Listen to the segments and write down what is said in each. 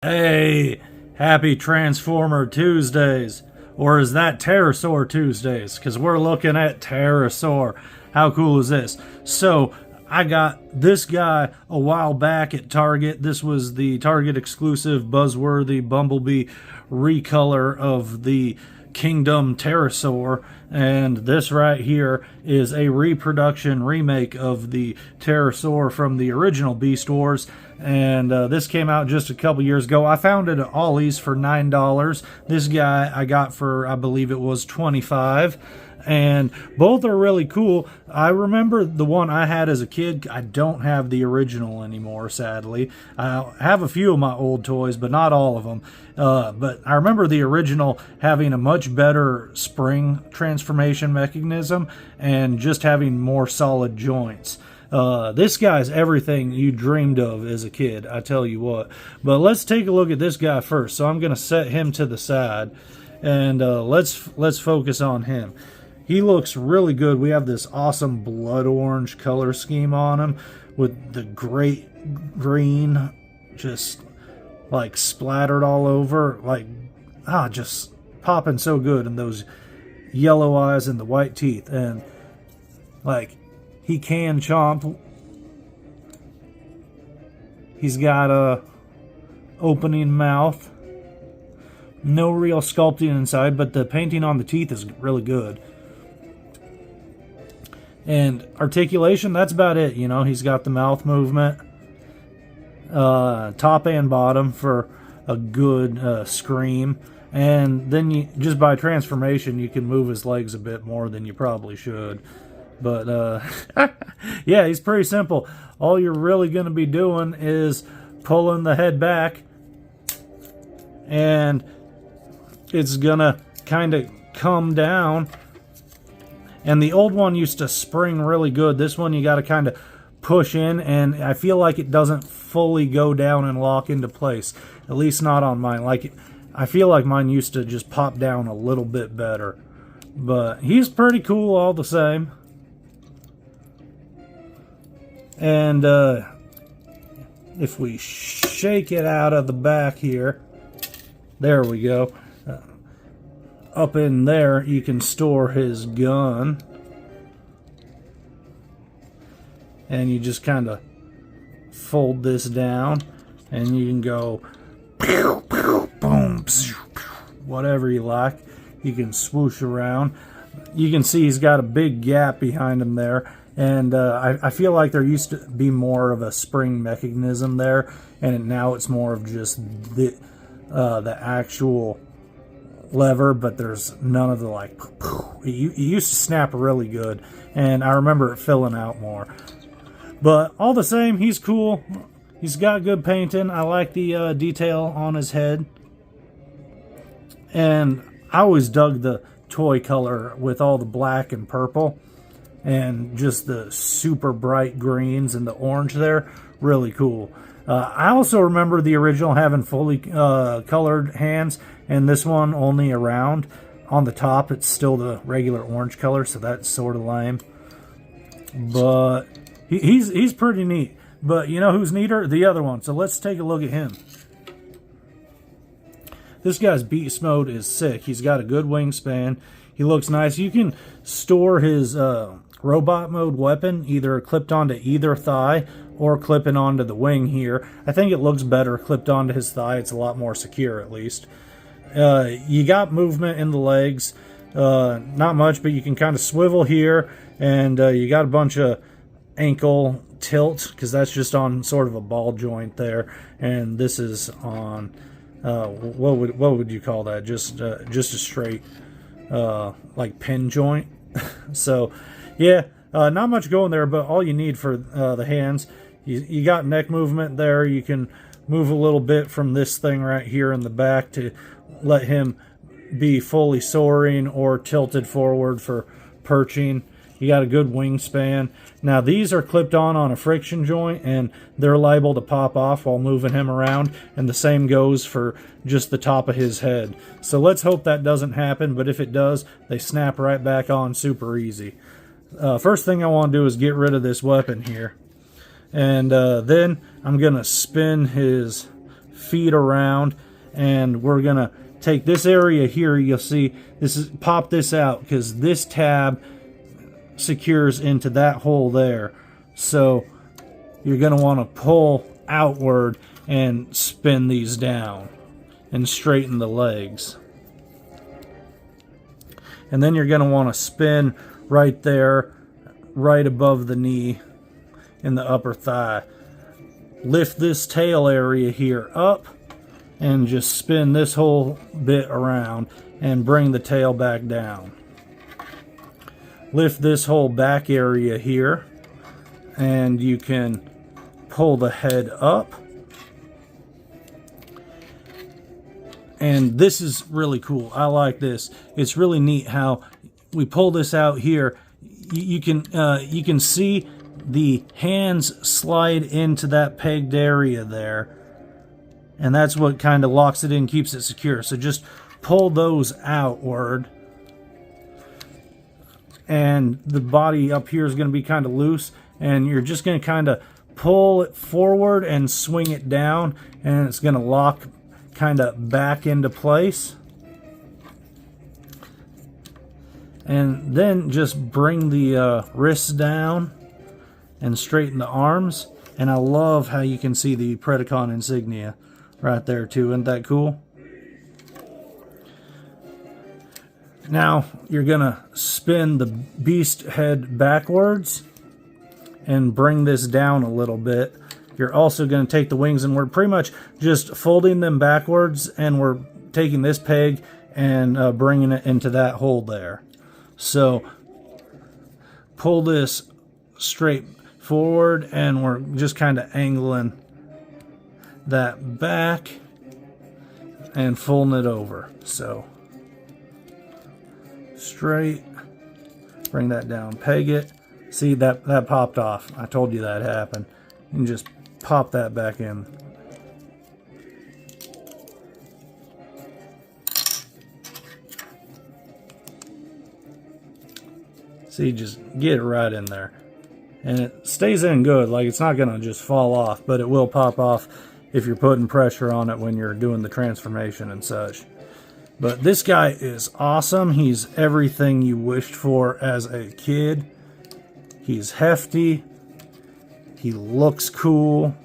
Hey, happy Transformer Tuesdays. Or is that Terrorsaur Tuesdays? Because we're looking at Terrorsaur. How cool is this? So, I got this guy a while back at Target. This was the Target exclusive buzzworthy Bumblebee recolor of the Kingdom Terrorsaur, and this right here is a reproduction remake of the Terrorsaur from the original Beast Wars, and this came out just a couple years ago. I found it at Ollie's for $9. This guy I got for, I believe it was $25, and both are really cool. I remember the one I had as a kid. I don't have the original anymore, sadly. I have a few of my old toys, but not all of them. But I remember the original having a much better spring transformation mechanism and just having more solid joints. This guy's everything you dreamed of as a kid, I tell you what. But let's take a look at this guy first. So I'm going to set him to the side, and let's focus on him. He looks really good. We have this awesome blood orange color scheme on him with the great green just like splattered all over. Like, just popping so good. And those yellow eyes and the white teeth. And like, he can chomp. He's got a opening mouth. No real sculpting inside, but the painting on the teeth is really good. And articulation, that's about it. You know, he's got the mouth movement, top and bottom for a good scream. And then you, just by transformation, you can move his legs a bit more than you probably should. But yeah, he's pretty simple. All you're really going to be doing is pulling the head back, and it's going to kind of come down. And the old one used to spring really good. This one you got to kind of push in, and I feel like it doesn't fully go down and lock into place. At least not on mine. Like, I feel like mine used to just pop down a little bit better. But he's pretty cool all the same. And if we shake it out of the back here, there we go. Up in there, you can store his gun. And you just kind of fold this down, and you can go pew, pew, boom, pew, whatever you like. You can swoosh around. You can see he's got a big gap behind him there. And I feel like there used to be more of a spring mechanism there, and now it's more of just the actual lever, but there's none of the like. It used to snap really good, and I remember it filling out more. But all the same, he's cool. He's got good painting. I like the detail on his head, and I always dug the toy color with all the black and purple, and just the super bright greens and the orange there. Really cool. I also remember the original having fully colored hands, and this one only around. On the top, it's still the regular orange color, so that's sort of lame. But he's pretty neat. But you know who's neater? The other one. So let's take a look at him. This guy's beast mode is sick. He's got a good wingspan. He looks nice. You can store his robot mode weapon either clipped onto either thigh or clipping onto the wing here. I think it looks better clipped onto his thigh. It's a lot more secure, at least. You got movement in the legs. Not much, but you can kind of swivel here. And you got a bunch of ankle tilt, because that's just on sort of a ball joint there. And this is on, what would you call that? Just a straight, like pin joint. So, yeah, not much going there, but all you need for the hands, you got neck movement there. You can move a little bit from this thing right here in the back to let him be fully soaring or tilted forward for perching. You got a good wingspan. Now, these are clipped on a friction joint, and they're liable to pop off while moving him around, and the same goes for just the top of his head. So let's hope that doesn't happen, but if it does, they snap right back on super easy. First thing I want to do is get rid of this weapon here. And then I'm going to spin his feet around, and we're gonna take this area here. You'll see pop this out because this tab secures into that hole there. So you're gonna want to pull outward and spin these down and straighten the legs. And then you're gonna want to spin right there, right above the knee in the upper thigh. Lift this tail area here up and just spin this whole bit around and bring the tail back down. Lift this whole back area here and you can pull the head up. And this is really cool. I like this. It's really neat how we pull this out here. You can see the hands slide into that pegged area there. And that's what kind of locks it in, keeps it secure. So just pull those outward. And the body up here is going to be kind of loose. And you're just going to kind of pull it forward and swing it down. And it's going to lock kind of back into place. And then just bring the wrists down and straighten the arms. And I love how you can see the Predacon insignia right there too. Isn't that cool? Now you're gonna spin the beast head backwards and bring this down a little bit. You're also going to take the wings, and we're pretty much just folding them backwards, and we're taking this peg and bringing it into that hole there. So pull this straight forward, and we're just kind of angling that back and folding it over. So straight, bring that down, peg it. See, that popped off. I told you that happened. You can just pop that back in. See, just get it right in there. And it stays in good. Like, it's not going to just fall off, but it will pop off if you're putting pressure on it when you're doing the transformation and such. But this guy is awesome. He's everything you wished for as a kid. He's hefty. He looks cool.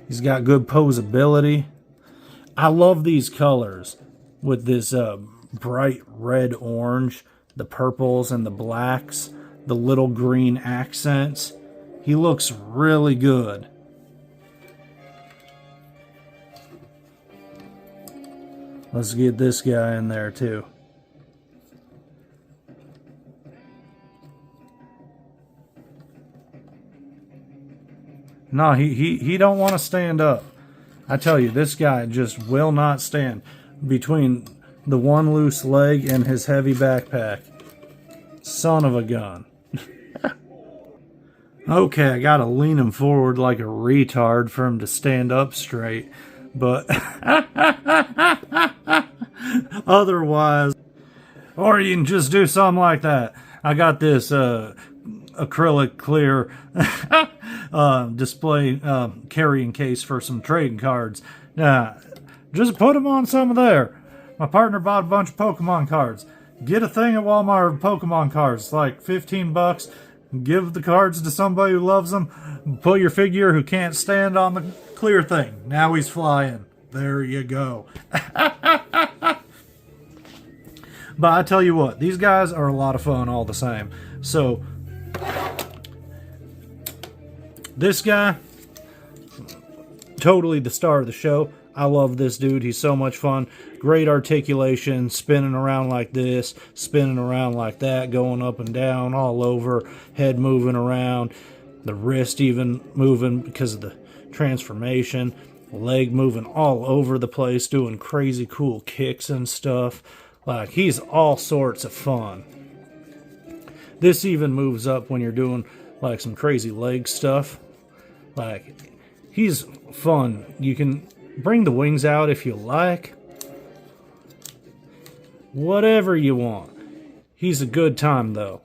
He's got good posability. I love these colors with this bright red orange, the purples and the blacks, the little green accents. He looks really good. Let's get this guy in there too. No, he don't want to stand up. I tell you, this guy just will not stand between the one loose leg and his heavy backpack. Son of a gun. Okay, I gotta lean him forward like a retard for him to stand up straight. But otherwise, or you can just do something like that. I got this acrylic clear display carrying case for some trading cards. Just put them on some of there. My partner bought a bunch of Pokemon cards. Get a thing at Walmart of Pokemon cards. It's like 15 bucks. Give the cards to somebody who loves them. Put your figure who can't stand on the clear thing. Now he's flying. There you go. But I tell you what, these guys are a lot of fun all the same. So this guy, totally the star of the show. I love this dude. He's so much fun. Great articulation, spinning around like this, spinning around like that, going up and down, all over, head moving around, the wrist even moving because of the transformation, leg moving all over the place, doing crazy cool kicks and stuff. Like, he's all sorts of fun. This even moves up when you're doing like some crazy leg stuff. Like, he's fun. You can bring the wings out if you like. Whatever you want. He's a good time, though.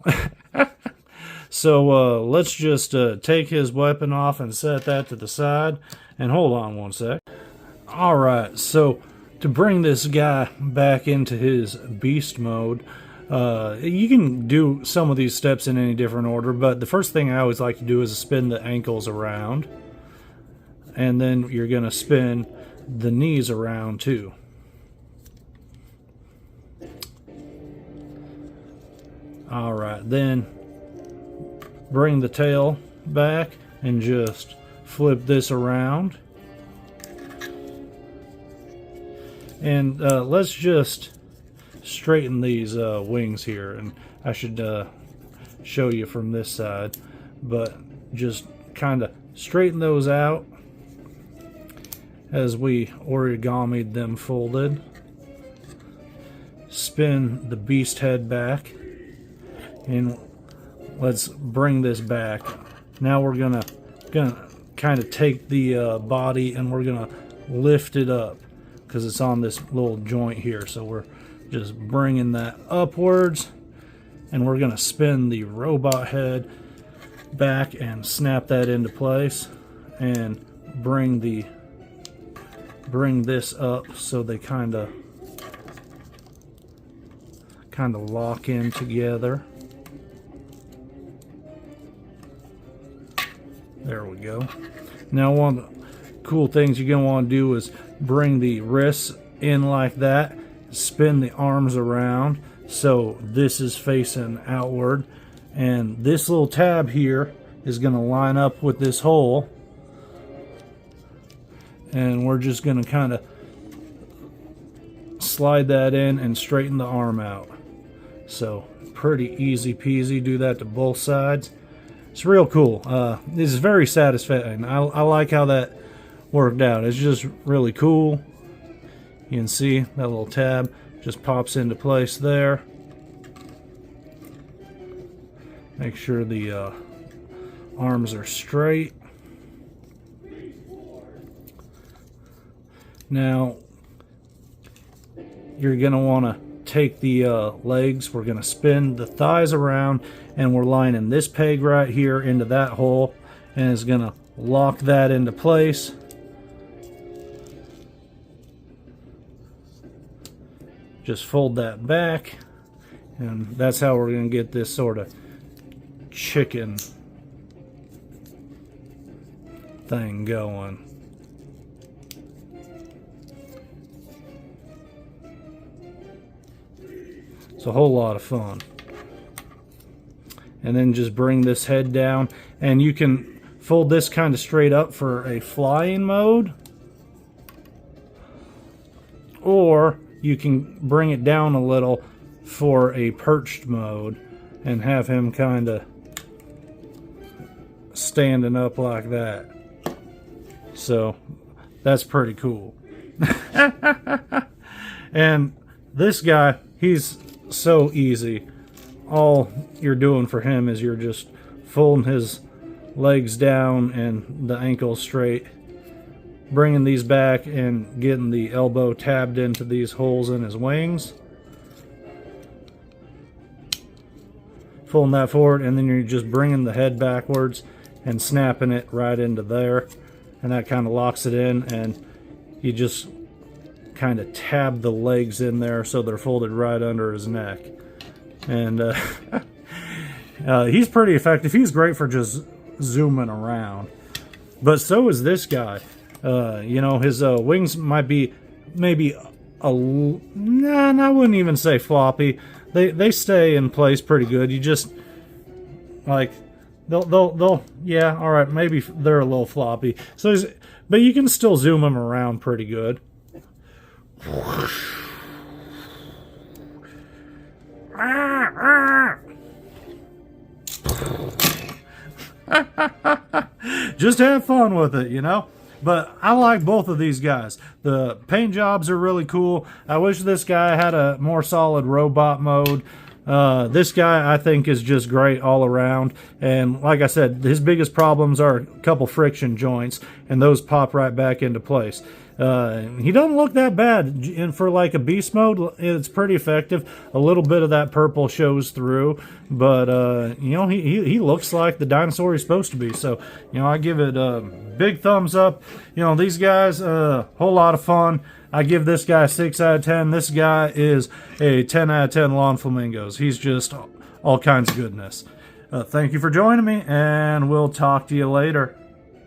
So let's just take his weapon off and set that to the side. And hold on one sec. Alright, so to bring this guy back into his beast mode, you can do some of these steps in any different order, but the first thing I always like to do is spin the ankles around. And then you're going to spin the knees around too. Alright, then bring the tail back and just flip this around. And let's just straighten these wings here. And I should show you from this side. But just kind of straighten those out as we origami'd them folded. Spin the beast head back. And let's bring this back. Now we're gonna kind of take the body and we're gonna lift it up because it's on this little joint here. So we're just bringing that upwards, and we're gonna spin the robot head back and snap that into place, and bring this up so they kind of lock in together. There we go. Now one of the cool things you're going to want to do is bring the wrists in like that, spin the arms around so this is facing outward, and this little tab here is going to line up with this hole, and we're just going to kind of slide that in and straighten the arm out. So pretty easy peasy. Do that to both sides. It's real cool. This is very satisfying. I like how that worked out. It's just really cool. You can see that little tab just pops into place there. Make sure the arms are straight. Now you're going to want to take the legs. We're going to spin the thighs around, and we're lining this peg right here into that hole, and it's going to lock that into place. Just fold that back, and that's how we're going to get this sort of chicken thing going. It's a whole lot of fun. And then just bring this head down, and you can fold this kind of straight up for a flying mode, or you can bring it down a little for a perched mode and have him kind of standing up like that. So that's pretty cool. And this guy, he's so easy. All you're doing for him is you're just folding his legs down and the ankles straight, bringing these back and getting the elbow tabbed into these holes in his wings, folding that forward, and then you're just bringing the head backwards and snapping it right into there, and that kind of locks it in, and you just kind of tab the legs in there so they're folded right under his neck. And he's pretty effective. He's great for just zooming around, but so is this guy. You know, his wings might be maybe I wouldn't even say floppy. They stay in place pretty good. You just like they'll yeah, all right, maybe they're a little floppy. So but you can still zoom them around pretty good. Just have fun with it, you know. But I like both of these guys. The paint jobs are really cool. I wish this guy had a more solid robot mode. This guy, I think, is just great all around. And like I said, his biggest problems are a couple friction joints, and those pop right back into place. He doesn't look that bad, and for like a beast mode, it's pretty effective. A little bit of that purple shows through, but he looks like the dinosaur he's supposed to be. So I give it a big thumbs up. These guys, whole lot of fun. I give this guy a 6 out of 10. This guy is a 10 out of 10 lawn flamingos. He's just all kinds of goodness. Thank you for joining me, and we'll talk to you later.